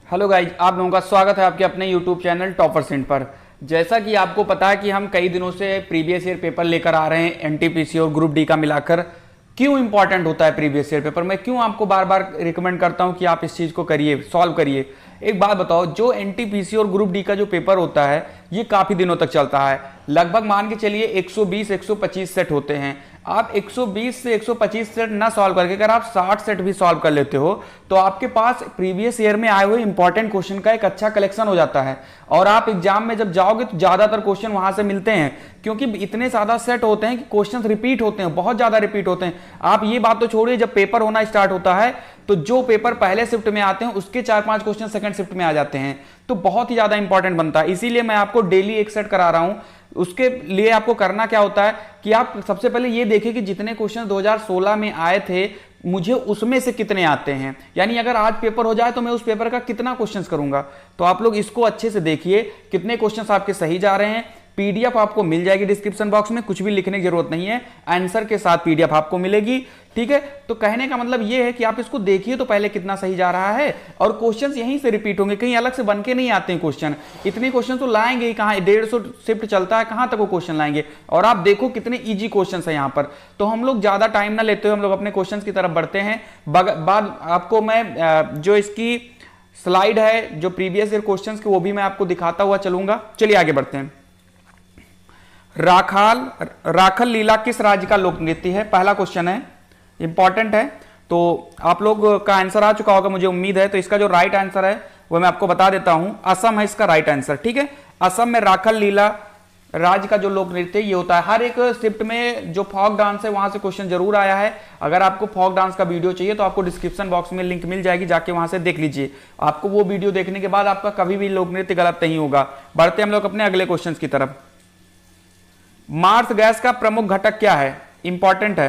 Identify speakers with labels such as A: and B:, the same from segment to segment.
A: Hello guys, आप लोगों का स्वागत है आपके अपने यूट्यूब चैनल टॉपर पर। जैसा कि आपको पता है कि हम कई दिनों से प्रीवियस ईयर पेपर लेकर आ रहे हैं, एनटीपीसी और ग्रुप डी का मिलाकर। क्यों इंपॉर्टेंट होता है प्रीवियस ईयर पेपर, मैं क्यों आपको बार बार रिकमेंड करता हूं कि आप इस चीज़ को करिए, सॉल्व करिए। एक बात बताओ, जो एनटीपीसी और ग्रुप डी का जो पेपर होता है ये काफ़ी दिनों तक चलता है। लगभग मान के चलिए 120-125 सेट होते हैं। आप 120 से 125 सेट ना सॉल्व करके अगर आप 60 सेट भी सॉल्व कर लेते हो तो आपके पास प्रीवियस ईयर में आए हुए इंपॉर्टेंट क्वेश्चन का एक अच्छा कलेक्शन हो जाता है। और आप एग्जाम में जब जाओगे तो ज्यादातर क्वेश्चन वहां से मिलते हैं, क्योंकि इतने ज्यादा सेट होते हैं कि क्वेश्चन रिपीट होते हैं, बहुत ज्यादा रिपीट होते हैं। आप ये बात तो छोड़िए, जब पेपर होना स्टार्ट होता है तो जो पेपर पहले शिफ्ट में आते हैं उसके 4-5 क्वेश्चन सेकंड शिफ्ट में आ जाते हैं, तो बहुत ही ज्यादा इंपॉर्टेंट बनता है। इसीलिए मैं आपको डेली एक सेट करा रहा हूं। उसके लिए आपको करना क्या होता है कि आप सबसे पहले ये देखिए कि जितने क्वेश्चन 2016 में आए थे मुझे उसमें से कितने आते हैं, यानी अगर आज पेपर हो जाए तो मैं उस पेपर का कितना क्वेश्चंस करूंगा। तो आप लोग इसको अच्छे से देखिए कितने क्वेश्चंस आपके सही जा रहे हैं। पीडीएफ आपको मिल जाएगी डिस्क्रिप्शन बॉक्स में, कुछ भी लिखने की जरूरत नहीं है, आंसर के साथ पीडीएफ आपको मिलेगी। ठीक है, तो कहने का मतलब ये है कि आप इसको देखिए तो पहले कितना सही जा रहा है, और क्वेश्चंस यहीं से रिपीट होंगे, कहीं अलग से बन के नहीं आते हैं क्वेश्चन। इतने क्वेश्चन तो लाएंगे ही कहां, 150 शिफ्ट चलता है, कहां तक वो क्वेश्चन लाएंगे। और आप देखो कितने इजी क्वेश्चन है यहाँ पर। तो हम लोग ज्यादा टाइम ना लेते हुए हम लोग अपने क्वेश्चन की तरफ बढ़ते हैं। बाद आपको मैं जो इसकी स्लाइड है जो प्रीवियस ईयर क्वेश्चन की, वो भी मैं आपको दिखाता हुआ चलूंगा। चलिए आगे बढ़ते हैं। राखल लीला किस राज्य का लोक नृत्य है? पहला क्वेश्चन है, इंपॉर्टेंट है। तो आप लोग का आंसर आ चुका होगा मुझे उम्मीद है। तो इसका जो राइट आंसर है वो मैं आपको बता देता हूं, असम है इसका राइट आंसर। ठीक है, असम में राखल लीला राज्य का जो लोक नृत्य ये होता है। हर एक शिफ्ट में जो फॉक डांस है वहां से क्वेश्चन जरूर आया है। अगर आपको फॉक डांस का वीडियो चाहिए तो आपको डिस्क्रिप्शन बॉक्स में लिंक मिल जाएगी, जाके वहां से देख लीजिए। आपको वो वीडियो देखने के बाद आपका कभी भी लोक नृत्य गलत नहीं होगा। बढ़ते हम लोग अपने अगले क्वेश्चन की तरफ। मार्स गैस का प्रमुख घटक क्या है? इंपॉर्टेंट है,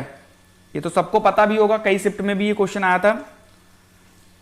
A: ये तो सबको पता भी होगा, कई शिफ्ट में भी ये क्वेश्चन आया था।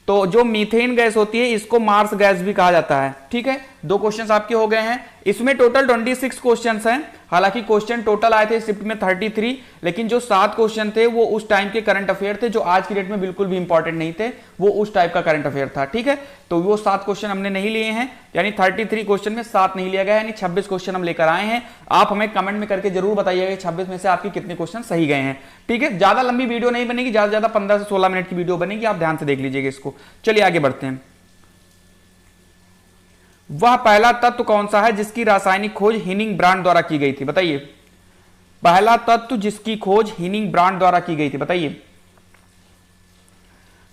A: तो जो मीथेन गैस होती है इसको मार्स गैस भी कहा जाता है। ठीक है, 2 क्वेश्चंस आपके हो गए हैं। इसमें टोटल 26 क्वेश्चंस हैं। हालांकि क्वेश्चन टोटल आए थे शिफ्ट में 33, लेकिन जो 7 क्वेश्चन थे वो उस टाइम के करंट अफेयर थे, जो आज की डेट में बिल्कुल भी इंपॉर्टेंट नहीं थे, वो उस टाइप का करंट अफेयर था। ठीक है, तो वो 7 क्वेश्चन हमने नहीं लिए हैं, यानी 33 क्वेश्चन में 7 नहीं लिया गया, यानी 26 क्वेश्चन हम लेकर आए हैं। आप हमें कमेंट में करके जरूर बताइएगा 26 में से आपके कितने क्वेश्चन सही गए हैं। ठीक है, ज्यादा लंबी वीडियो नहीं बनेगी, ज्यादा ज्यादा 15 से 16 मिनट की वीडियो बनेगी, आप ध्यान से देख लीजिएगा इसको। चलिए आगे बढ़ते हैं। वह पहला तत्व कौन सा है जिसकी रासायनिक खोज हिनिंग ब्रांड द्वारा की गई थी? बताइए, पहला तत्व जिसकी खोज हिनिंग ब्रांड द्वारा की गई थी, बताइए।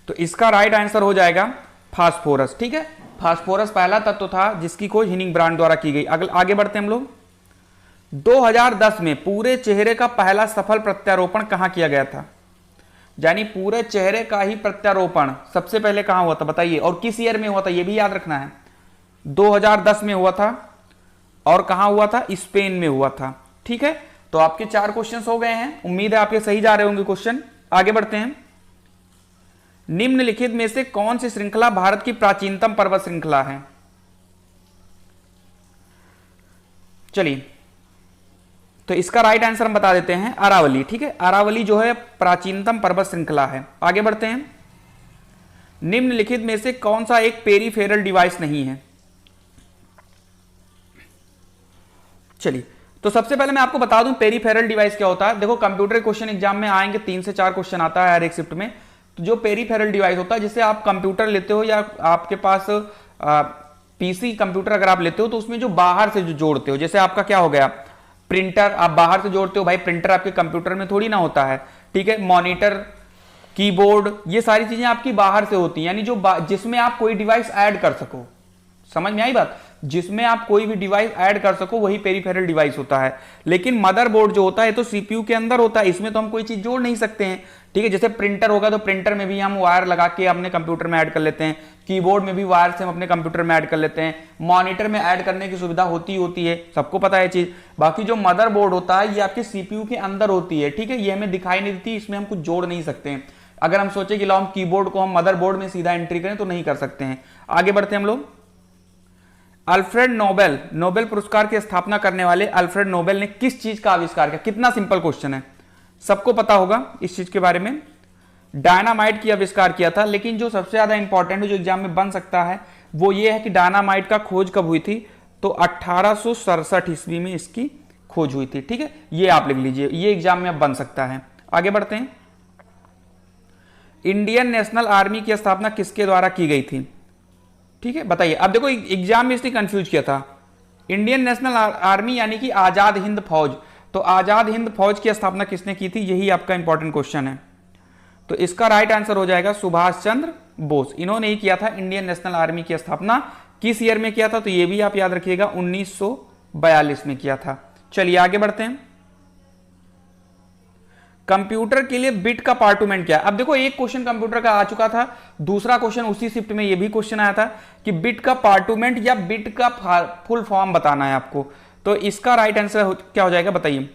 A: तो इसका राइट आंसर हो जाएगा फास्फोरस। ठीक है, फास्फोरस पहला तत्व था जिसकी खोज हिनिंग ब्रांड द्वारा की गई। आगे बढ़ते हैं हम लोग। 2010 में पूरे चेहरे का पहला सफल प्रत्यारोपण कहां किया गया था? यानी पूरे चेहरे का ही प्रत्यारोपण सबसे पहले कहां हुआ था, बताइए, और किस ईयर में हुआ था, यह भी याद रखना है। 2010 में हुआ था, और कहां हुआ था? स्पेन में हुआ था। ठीक है, तो आपके 4 क्वेश्चंस हो गए हैं, उम्मीद है आपके सही जा रहे होंगे क्वेश्चन। आगे बढ़ते हैं। निम्नलिखित में से कौन सी श्रृंखला भारत की प्राचीनतम पर्वत श्रृंखला है? चलिए, तो इसका राइट आंसर हम बता देते हैं, अरावली। ठीक है, अरावली जो है प्राचीनतम पर्वत श्रृंखला है। आगे बढ़ते हैं। निम्नलिखित में से कौन सा एक पेरीफेरल डिवाइस नहीं है? चलिए, तो सबसे पहले मैं आपको बता दूं पेरीफेरल डिवाइस क्या होता है। देखो, कंप्यूटर क्वेश्चन एग्जाम में आएंगे, 3 से 4 क्वेश्चन आता है हर एक शिफ्ट में। तो जो पेरीफेरल डिवाइस होता है, जिससे आप कंप्यूटर लेते हो या आपके पास पीसी कंप्यूटर अगर आप लेते हो तो उसमें जो बाहर से जो जोड़ते हो, जैसे आपका क्या हो गया, प्रिंटर आप बाहर से जोड़ते हो। भाई प्रिंटर आपके कंप्यूटर में थोड़ी ना होता है। ठीक है, मॉनिटर, कीबोर्ड, ये सारी चीजें आपकी बाहर से होती हैं, यानी जो जिसमें आप कोई डिवाइस ऐड कर सको। समझ में आई बात? जिसमें आप कोई भी डिवाइस ऐड कर सको वही पेरीफेरल डिवाइस होता है। लेकिन मदरबोर्ड जो होता है तो सीपीयू के अंदर होता है, इसमें तो हम कोई चीज जोड़ नहीं सकते हैं। ठीक है, जैसे प्रिंटर होगा तो प्रिंटर में भी हम वायर लगा के अपने कंप्यूटर में ऐड कर लेते हैं, कीबोर्ड में भी वायर से हम अपने कंप्यूटर में ऐड कर लेते हैं, मॉनिटर में ऐड करने की सुविधा होती है, सबको पता है चीज। बाकी जो मदरबोर्ड होता है ये आपके सीपीयू के अंदर होती है। ठीक है, ये हमें दिखाई नहीं देती, इसमें हम कुछ जोड़ नहीं सकते हैं। अगर हम सोचे कि लो हम कीबोर्ड को हम मदरबोर्ड में सीधा एंट्री करें तो नहीं कर सकते हैं। आगे बढ़ते हैं हम लोग। अल्फ्रेड नोबेल, नोबेल पुरस्कार की स्थापना करने वाले अल्फ्रेड नोबेल ने किस चीज का आविष्कार किया? कितना सिंपल क्वेश्चन है, सबको पता होगा इस चीज के बारे में। डायनामाइट की आविष्कार किया था, लेकिन जो सबसे ज्यादा इंपॉर्टेंट है जो एग्जाम में बन सकता है वो ये है कि डायनामाइट का खोज कब हुई थी, तो 1867 ईस्वी में इसकी खोज हुई थी। ठीक है, ये आप लिख लीजिए, ये एग्जाम में अब बन सकता है। आगे बढ़ते हैं। इंडियन नेशनल आर्मी की स्थापना किसके द्वारा की गई थी? ठीक है, बताइए। अब देखो एग्जाम में इसने कंफ्यूज किया था। इंडियन नेशनल आर्मी यानी कि आजाद हिंद फौज, तो आजाद हिंद फौज की स्थापना किसने की थी, यही आपका इंपॉर्टेंट क्वेश्चन है। तो इसका राइट आंसर हो जाएगा सुभाष चंद्र बोस। इन्होंने ही किया था इंडियन नेशनल आर्मी की स्थापना। किस ईयर में किया था, तो ये भी आप याद रखिएगा 1942 में किया था। चलिए आगे बढ़ते हैं। कंप्यूटर के लिए बिट का पार्टूमेंट क्या है? अब देखो एक क्वेश्चन कंप्यूटर का आ चुका था, दूसरा क्वेश्चन उसी शिफ्ट में ये भी क्वेश्चन आया था कि बिट का पार्टूमेंट या बिट का फुल फॉर्म बताना है आपको। तो इसका राइट आंसर क्या हो जाएगा, बताइए।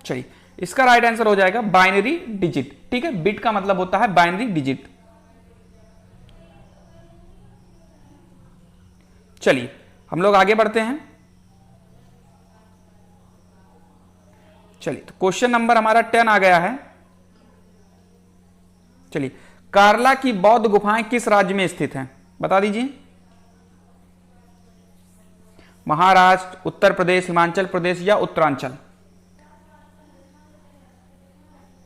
A: चलिए, इसका राइट आंसर हो जाएगा बाइनरी डिजिट। ठीक है, बिट का मतलब होता है बाइनरी डिजिट। चलिए हम लोग आगे बढ़ते हैं। चलिए, तो क्वेश्चन नंबर हमारा 10 आ गया है। चलिए, कार्ला की बौद्ध गुफाएं किस राज्य में स्थित हैं, बता दीजिए। महाराष्ट्र, उत्तर प्रदेश, हिमाचल प्रदेश या उत्तरांचल?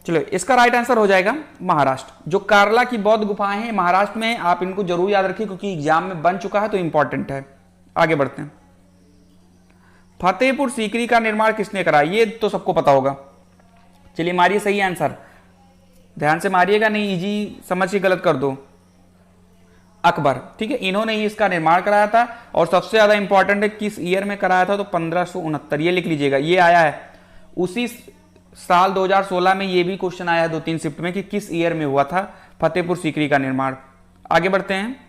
A: चलो, इसका राइट आंसर हो जाएगा महाराष्ट्र। जो कार्ला की बौद्ध गुफाएं हैं महाराष्ट्र में, आप इनको जरूर याद रखिए क्योंकि एग्जाम में बन चुका है तो इंपॉर्टेंट है। आगे बढ़ते हैं। फतेहपुर सीकरी का निर्माण किसने करा, ये तो सबको पता होगा। चलिए मारिए सही आंसर, ध्यान से मारिएगा, नहीं इजी समझ के गलत कर दो। अकबर। ठीक है, इन्होंने ही इसका निर्माण कराया था और सबसे ज्यादा इंपॉर्टेंट है किस ईयर में कराया था, तो 1569। ये लिख लीजिएगा, ये आया है उसी साल 2016 में। ये भी क्वेश्चन आया है 2-3 शिफ्ट में कि किस ईयर में हुआ था फतेहपुर सीकरी का निर्माण। आगे बढ़ते हैं।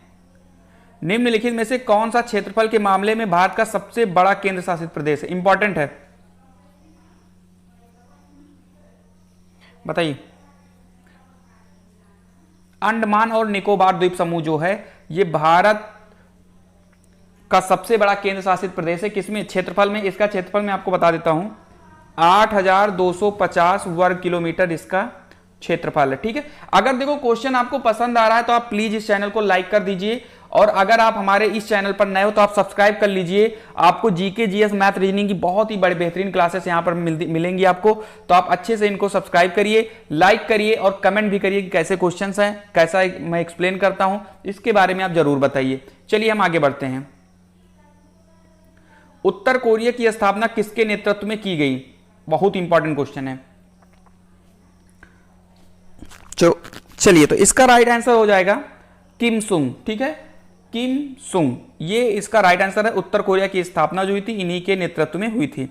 A: निम्नलिखित में से कौन सा क्षेत्रफल के मामले में भारत का सबसे बड़ा केंद्र शासित प्रदेश है? इंपॉर्टेंट है, बताइए। अंडमान और निकोबार द्वीप समूह जो है ये भारत का सबसे बड़ा केंद्र शासित प्रदेश है। किसमें, क्षेत्रफल में? इसका क्षेत्रफल मैं आपको बता देता हूं, 8,250 वर्ग किलोमीटर इसका क्षेत्रफल है। ठीक है, अगर देखो क्वेश्चन आपको पसंद आ रहा है तो आप प्लीज इस चैनल को लाइक कर दीजिए, और अगर आप हमारे इस चैनल पर नए हो तो आप सब्सक्राइब कर लीजिए। आपको जीके, जीएस, मैथ, रीजनिंग की बहुत ही बड़ी बेहतरीन क्लासेस यहां पर मिलेंगी आपको, तो आप अच्छे से इनको सब्सक्राइब करिए, लाइक करिए और कमेंट भी करिए कि कैसे क्वेश्चंस हैं, कैसा मैं एक्सप्लेन करता हूं, इसके बारे में आप जरूर बताइए। चलिए हम आगे बढ़ते हैं। उत्तर कोरिया की स्थापना किसके नेतृत्व में की गई? बहुत इंपॉर्टेंट क्वेश्चन है। चलिए, तो इसका राइट आंसर हो जाएगा किम सुंग। ठीक है, किम सुंग, ये इसका राइट आंसर है। उत्तर कोरिया की स्थापना जो हुई थी इन्हीं के नेतृत्व में हुई थी।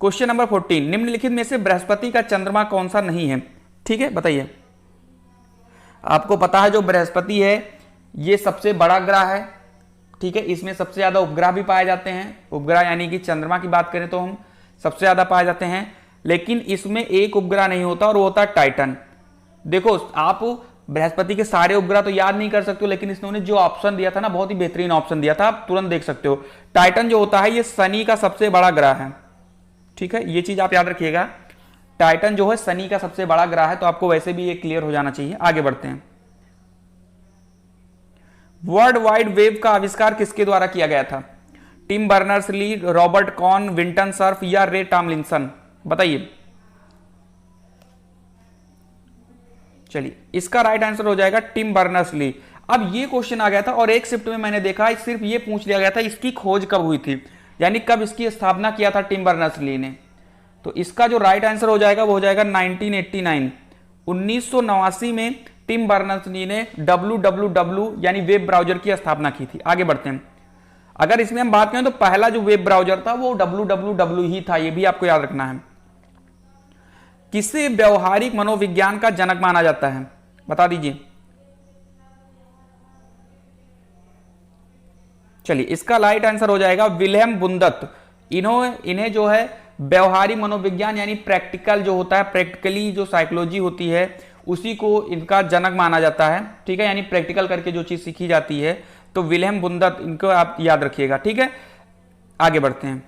A: क्वेश्चन नंबर 14, निम्नलिखित में से बृहस्पति का चंद्रमा कौन सा नहीं है? ठीक है, बताइए। आपको पता है जो बृहस्पति है ये सबसे बड़ा ग्रह है। ठीक है, इसमें सबसे ज्यादा उपग्रह भी पाए जाते हैं। उपग्रह यानी कि चंद्रमा की बात करें तो हम सबसे ज्यादा पाए जाते हैं, लेकिन इसमें एक उपग्रह नहीं होता और वो होता है टाइटन। देखो, आप बृहस्पति के सारे उपग्रह तो याद नहीं कर सकते हो, लेकिन इन्होंने जो ऑप्शन दिया था ना, बहुत ही बेहतरीन ऑप्शन दिया था, आप तुरंत देख सकते हो। टाइटन जो होता है ये शनि का सबसे बड़ा ग्रह है। ठीक है, ये चीज आप याद रखिएगा, टाइटन जो है शनि का सबसे बड़ा ग्रह है, तो आपको वैसे भी ये क्लियर हो जाना चाहिए। आगे बढ़ते हैं। वर्ल्ड वाइड वेब का आविष्कार किसके द्वारा किया गया था? Tim Berners-Lee, Robert Kahn, Vinton Cerf या रे टॉमलिंसन? बताइए। चलिए, इसका राइट आंसर हो जाएगा टिम बर्नर्स-ली। अब ये क्वेश्चन आ गया था और एक शिफ्ट में मैंने देखा सिर्फ ये पूछ लिया गया था इसकी खोज कब हुई थी, यानी कब इसकी स्थापना किया था टिम बर्नर्स-ली ने। तो इसका जो राइट आंसर हो जाएगा वो हो जाएगा 1989। 1989 में टिम बर्नर्स-ली ने www यानी वेब ब्राउजर की स्थापना की थी। आगे बढ़ते हैं। अगर इसमें हम बात करें तो पहला जो वेब ब्राउजर था वो www ही था, ये भी आपको याद रखना है। किसे व्यवहारिक मनोविज्ञान का जनक माना जाता है? बता दीजिए। चलिए, इसका राइट आंसर हो जाएगा विल्हेम बुंदत। इन्हें जो है व्यवहारिक मनोविज्ञान यानी प्रैक्टिकल जो होता है, प्रैक्टिकली जो साइकोलॉजी होती है उसी को इनका जनक माना जाता है। ठीक है, यानी प्रैक्टिकल करके जो चीज सीखी जाती है, तो विल्हेम बुंदत, इनको आप याद रखिएगा। ठीक है, आगे बढ़ते हैं।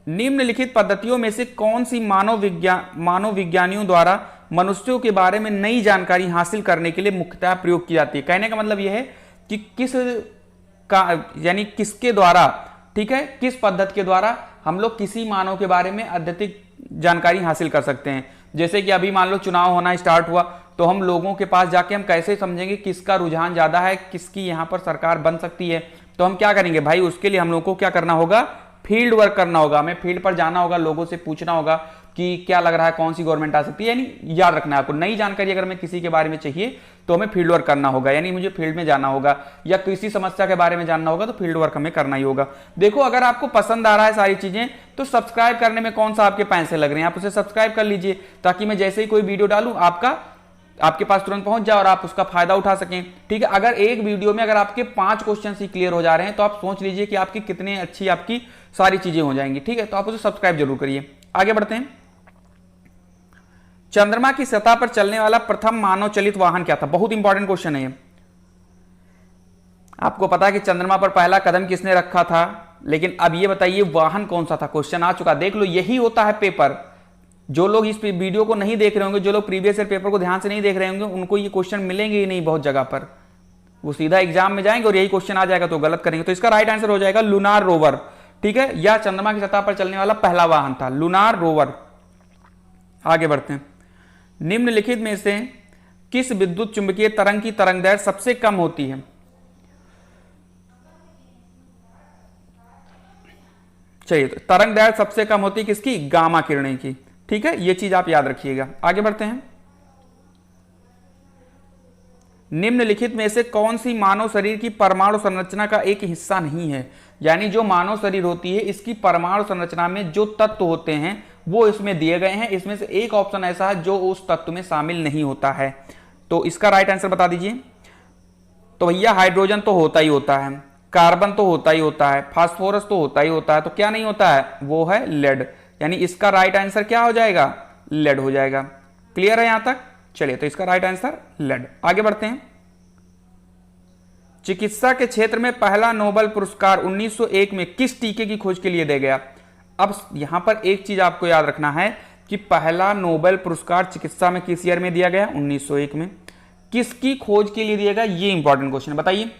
A: निम्नलिखित पद्धतियों में से कौन सी मानव विज्ञानियों द्वारा मनुष्यों के बारे में नई जानकारी हासिल करने के लिए मुख्यतः प्रयोग की जाती है। कहने का मतलब यह है कि किसके द्वारा, ठीक है, किस पद्धति के द्वारा हम लोग किसी मानव के बारे में अत्यधिक जानकारी हासिल कर सकते हैं। जैसे कि अभी मान लो चुनाव होना स्टार्ट हुआ, तो हम लोगों के पास जाके हम कैसे समझेंगे किसका रुझान ज्यादा है, किसकी यहां पर सरकार बन सकती है। तो हम क्या करेंगे भाई, उसके लिए हम लोगों को क्या करना होगा, फील्ड वर्क करना होगा। हमें फील्ड पर जाना होगा, लोगों से पूछना होगा कि क्या लग रहा है, कौन सी गवर्नमेंट आ सकती है। यानी याद रखना है आपको, नई जानकारी अगर हमें किसी के बारे में चाहिए तो हमें फील्ड वर्क करना होगा, यानी मुझे फील्ड में जाना होगा, या किसी समस्या के बारे में जानना होगा तो फील्ड वर्क हमें करना ही होगा। देखो अगर आपको पसंद आ रहा है सारी चीजें, तो सब्सक्राइब करने में कौन सा आपके पैसे लग रहे हैं, आप उसे सब्सक्राइब कर लीजिए, ताकि मैं जैसे ही कोई वीडियो डालूं आपके पास तुरंत पहुंच जाए और आप उसका फायदा उठा सकें। ठीक है, अगर एक वीडियो में अगर आपके 5 क्वेश्चन ही क्लियर हो जा रहे हैं, तो आप सोच लीजिए कि आपकी कितनी अच्छी आपकी सारी चीजें हो जाएंगी। ठीक है, तो आप उसे सब्सक्राइब जरूर करिए। आगे बढ़ते हैं। चंद्रमा की सतह पर चलने वाला प्रथम मानव चलित वाहन क्या था? बहुत इंपॉर्टेंट क्वेश्चन है ये। आपको पता है कि चंद्रमा पर पहला कदम किसने रखा था, लेकिन अब ये बताइए वाहन कौन सा था? क्वेश्चन आ चुका, देख लो, यही होता है पेपर। जो लोग इस वीडियो को नहीं देख रहे होंगे, जो लोग प्रीवियस ईयर पेपर को ध्यान से नहीं देख रहे होंगे, उनको ये क्वेश्चन मिलेंगे ही नहीं बहुत जगह पर। वो सीधा एग्जाम में जाएंगे और यही क्वेश्चन आ जाएगा तो गलत करेंगे। तो इसका राइट आंसर हो जाएगा लूनार रोवर। ठीक है, या चंद्रमा की सतह पर चलने वाला पहला वाहन था लूनार रोवर। आगे बढ़ते हैं। निम्नलिखित में से किस विद्युत चुंबकीय तरंग की तरंगदैर्घ्य सबसे कम होती है? चलिए, तो तरंगदैर्घ्य सबसे कम होती है किसकी? गामा किरणें की। ठीक है, ये चीज आप याद रखिएगा। आगे बढ़ते हैं। निम्नलिखित में से कौन सी मानव शरीर की परमाणु संरचना का एक हिस्सा नहीं है? यानी जो मानव शरीर होती है, इसकी परमाणु संरचना में जो तत्व होते हैं वो इसमें दिए गए हैं। इसमें से एक ऑप्शन ऐसा है जो उस तत्व में शामिल नहीं होता है। तो इसका राइट आंसर बता दीजिए। तो भैया हाइड्रोजन तो होता ही होता है, कार्बन तो होता ही होता है, फास्फोरस तो होता ही होता है, तो क्या नहीं होता है? वो है लेड। यानी इसका राइट आंसर क्या हो जाएगा? लेड हो जाएगा। क्लियर है यहां तक? चलिए, तो इसका राइट आंसर लेड। आगे बढ़ते हैं। चिकित्सा के क्षेत्र में पहला नोबेल पुरस्कार 1901 में किस टीके की खोज के लिए दिया गया? अब यहां पर एक चीज आपको याद रखना है कि पहला नोबेल पुरस्कार चिकित्सा में किस ईयर में दिया गया? 1901 में। किसकी खोज के लिए दिया गया? ये इंपॉर्टेंट क्वेश्चन है, बताइए।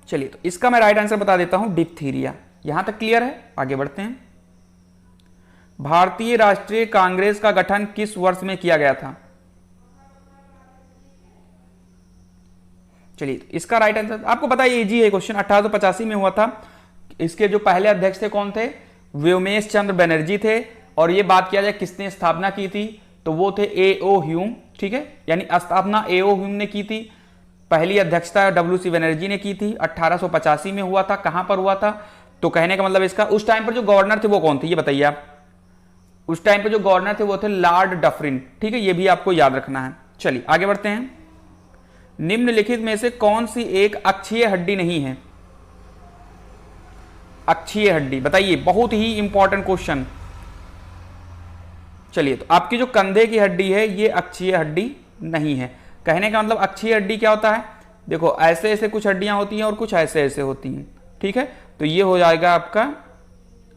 A: चलिए, तो इसका मैं राइट आंसर बता देता हूं, डिप्थीरिया। यहां तक क्लियर है? आगे बढ़ते हैं। भारतीय राष्ट्रीय कांग्रेस का गठन किस वर्ष में किया गया था? चलिए, इसका राइट आंसर आपको पता है, इजी है क्वेश्चन, 1885 में हुआ था। इसके जो पहले अध्यक्ष थे कौन थे? व्योमेश चंद्र बनर्जी थे। और ये बात किया जाए किसने स्थापना की थी, तो वो थे A.O. ह्यूम। ठीक है, यानी स्थापना A.O. ह्यूम ने की थी। पहली अध्यक्षता W.C. बनर्जी ने की थी। 1885 में हुआ था। कहां पर हुआ था? तो कहने का मतलब इसका, उस टाइम पर जो गवर्नर थे वो कौन थे, ये बताइए आप। उस टाइम पर जो गवर्नर थे वो थे लॉर्ड डफरिन। ठीक है, ये भी आपको याद रखना है। चलिए, आगे बढ़ते हैं। निम्नलिखित में से कौन सी एक अक्षीय हड्डी नहीं है? अक्षीय हड्डी बताइए, बहुत ही इंपॉर्टेंट क्वेश्चन। चलिए, तो आपकी जो कंधे की हड्डी है ये अक्षीय हड्डी नहीं है। कहने का मतलब अक्षीय हड्डी क्या होता है? देखो, ऐसे ऐसे कुछ हड्डियां होती हैं और कुछ ऐसे ऐसे होती हैं। ठीक है, तो ये हो जाएगा आपका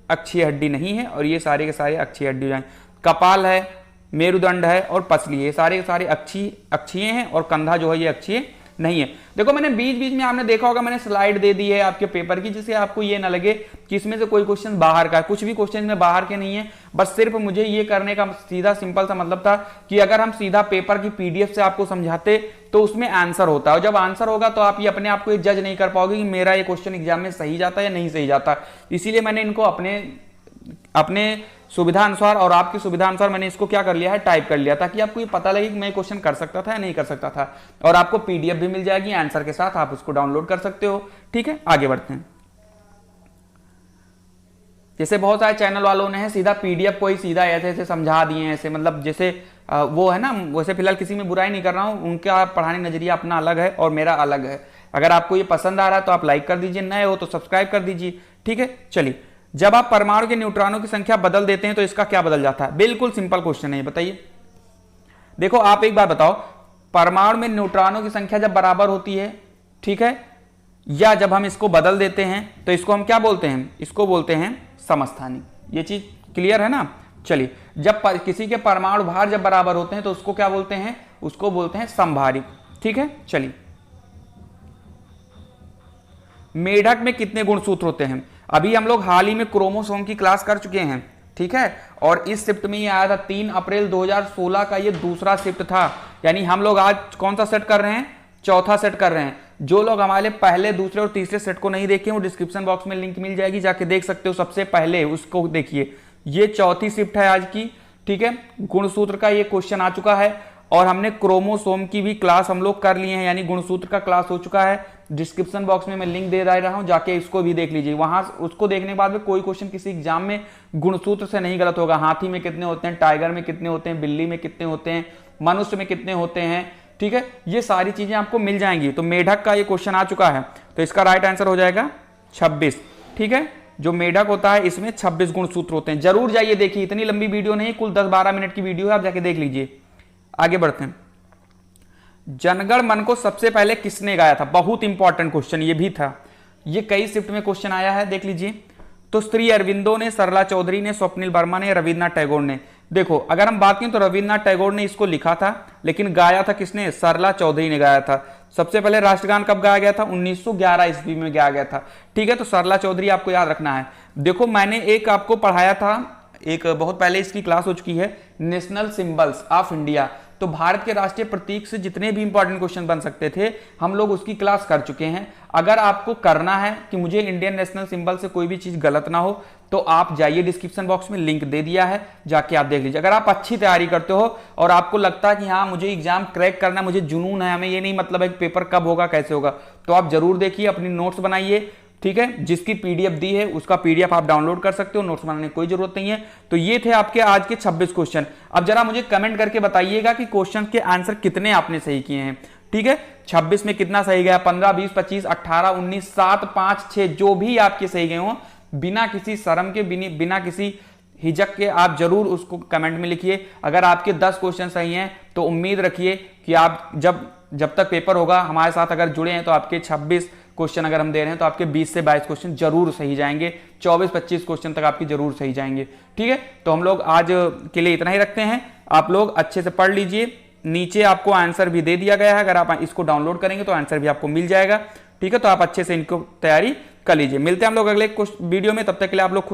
A: अक्षीय हड्डी नहीं है, और ये सारे के सारे अक्षीय हड्डी हो जाएंगे। कपाल है, मेरुदंड है और पसली है, सारे के सारे अक्षीय हैं, और कंधा जो है ये अक्षीय नहीं है। देखो, मैंने बीच बीच में आपने देखा होगा मैंने स्लाइड दे दी है आपके पेपर की, जिससे आपको ये ना लगे कि इसमें से कोई क्वेश्चन बाहर का है। कुछ भी क्वेश्चन में बाहर के नहीं है। बस सिर्फ मुझे ये करने का सीधा सिंपल सा मतलब था कि अगर हम सीधा पेपर की PDF से आपको समझाते तो उसमें आंसर होता है, और जब आंसर होगा तो आप ये अपने आप को ये जज नहीं कर पाओगे कि मेरा ये क्वेश्चन एग्जाम में सही जाता है या नहीं सही जाता। इसीलिए मैंने इनको अपने सुविधा अनुसार और आपकी सुविधा अनुसार मैंने इसको क्या कर लिया है, टाइप कर लिया, ताकि आपको ये पता लगे कि मैं क्वेश्चन कर सकता था या नहीं कर सकता था। और आपको PDF भी मिल जाएगी आंसर के साथ, आप उसको डाउनलोड कर सकते हो। ठीक है, आगे बढ़ते हैं। जैसे बहुत सारे चैनल वालों ने सीधा PDF को ही सीधा ऐसे ऐसे समझा दिए, ऐसे मतलब जैसे वो है ना, वैसे फिलहाल किसी में बुराई नहीं कर रहा हूं, उनका पढ़ाने नजरिया अपना अलग है और मेरा अलग है। अगर आपको ये पसंद आ रहा है तो आप लाइक कर दीजिए, नए हो तो सब्सक्राइब कर दीजिए। ठीक है, चलिए, जब आप परमाणु के न्यूट्रॉनों की संख्या बदल देते हैं तो इसका क्या बदल जाता है? बिल्कुल सिंपल क्वेश्चन है, बताइए। देखो, आप एक बात बताओ, परमाणु में न्यूट्रॉनों की संख्या जब बराबर होती है, ठीक है, या जब हम इसको बदल देते हैं तो इसको हम क्या बोलते हैं? इसको बोलते हैं समस्थानिक। ये चीज क्लियर है ना? चलिए, जब किसी के परमाणु भार जब बराबर होते हैं तो उसको क्या बोलते हैं, उसको बोलते हैं समभारिक। ठीक है, चलिए, मेढक में कितने गुणसूत्र होते हैं? अभी हम लोग हाल ही में क्रोमोसोम की क्लास कर चुके हैं। ठीक है, और इस शिफ्ट में ये आया था 3 अप्रैल 2016 का, ये दूसरा शिफ्ट था। यानी हम लोग आज कौन सा सेट कर रहे हैं, चौथा सेट कर रहे हैं। जो लोग हमारे पहले, दूसरे और तीसरे सेट को नहीं देखे वो डिस्क्रिप्शन बॉक्स में लिंक मिल जाएगी, जाके देख सकते हो। सबसे पहले उसको देखिए, ये चौथी शिफ्ट है आज की। ठीक है, गुणसूत्र का ये क्वेश्चन आ चुका है और हमने क्रोमोसोम की भी क्लास हम लोग कर लिए हैं, यानी गुणसूत्र का क्लास हो चुका है। डिस्क्रिप्शन बॉक्स में मैं लिंक दे रहा हूं, जाके इसको भी देख लीजिए। वहां उसको देखने के बाद में कोई क्वेश्चन किसी एग्जाम में गुणसूत्र से नहीं गलत होगा। हाथी में कितने होते हैं, टाइगर में कितने होते हैं, बिल्ली में कितने होते हैं, मनुष्य में कितने होते हैं। ठीक है, ये सारी चीजें आपको मिल जाएंगी। तो मेढक का ये क्वेश्चन आ चुका है, तो इसका राइट आंसर हो जाएगा 26। ठीक है, जो मेढक होता है इसमें 26 गुणसूत्र होते हैं। जरूर जाइए देखिए, इतनी लंबी वीडियो नहीं, कुल 10-12 मिनट की वीडियो है, आप जाके देख लीजिए। आगे बढ़ते हैं। जनगण मन को सबसे पहले किसने गाया था? बहुत इंपॉर्टेंट क्वेश्चन ये भी था, ये कई शिफ्ट में क्वेश्चन आया है, देख लीजिए। तो श्री अरविंदो ने, सरला चौधरी ने, स्वप्निल वर्मा ने, रविन्द्रनाथ टैगोर ने। देखो, अगर हम बात करें तो रविन्द्रनाथ टैगोर ने इसको लिखा था, लेकिन गाया था किसने? सरला चौधरी ने गाया था। सबसे पहले राष्ट्रगान कब गाया गया था? 1911 ईस्वी में गाया गया था। ठीक है, तो सरला चौधरी आपको याद रखना है। देखो, मैंने एक आपको पढ़ाया था, एक बहुत पहले इसकी क्लास हो चुकी है, नेशनल सिंबल्स ऑफ इंडिया। तो भारत के राष्ट्रीय प्रतीक से जितने भी इंपॉर्टेंट क्वेश्चन बन सकते थे हम लोग उसकी क्लास कर चुके हैं। अगर आपको करना है कि मुझे इंडियन नेशनल सिंबल से कोई भी चीज गलत ना हो, तो आप जाइए, डिस्क्रिप्शन बॉक्स में लिंक दे दिया है, जाके आप देख लीजिए। अगर आप अच्छी तैयारी करते हो और आपको लगता है कि हाँ मुझे एग्जाम क्रैक करना, मुझे जुनून है, हमें ये नहीं मतलब है कि पेपर कब होगा कैसे होगा, तो आप जरूर देखिए, अपनी नोट्स बनाइए। ठीक है, जिसकी पीडीएफ दी है उसका पीडीएफ आप डाउनलोड कर सकते हो, नोट्स बनाने की कोई जरूरत नहीं है। तो ये थे आपके आज के 26 क्वेश्चन। अब जरा मुझे कमेंट करके बताइएगा कि क्वेश्चन के आंसर कितने आपने सही किए हैं। ठीक है, 26 में कितना सही गया, 15, 20, 25, 18, 19, 7, 5, 6, जो भी आपके सही गए हो, बिना किसी शर्म के, बिना किसी हिचक के आप जरूर उसको कमेंट में लिखिए। अगर आपके 10 क्वेश्चन सही हैं तो उम्मीद रखिए कि आप जब तक पेपर होगा हमारे साथ अगर जुड़े हैं तो आपके 26 क्वेश्चन अगर हम दे रहे हैं तो आपके 20 से 22 क्वेश्चन जरूर सही जाएंगे, 24-25 क्वेश्चन तक आपकी जरूर सही जाएंगे। ठीक है, तो हम लोग आज के लिए इतना ही रखते हैं। आप लोग अच्छे से पढ़ लीजिए, नीचे आपको आंसर भी दे दिया गया है, अगर आप इसको डाउनलोड करेंगे तो आंसर भी आपको मिल जाएगा। ठीक है, तो आप अच्छे से इनको तैयारी कर लीजिए। मिलते हैं हम लोग अगले वीडियो में, तब तक के लिए आप लोग खुश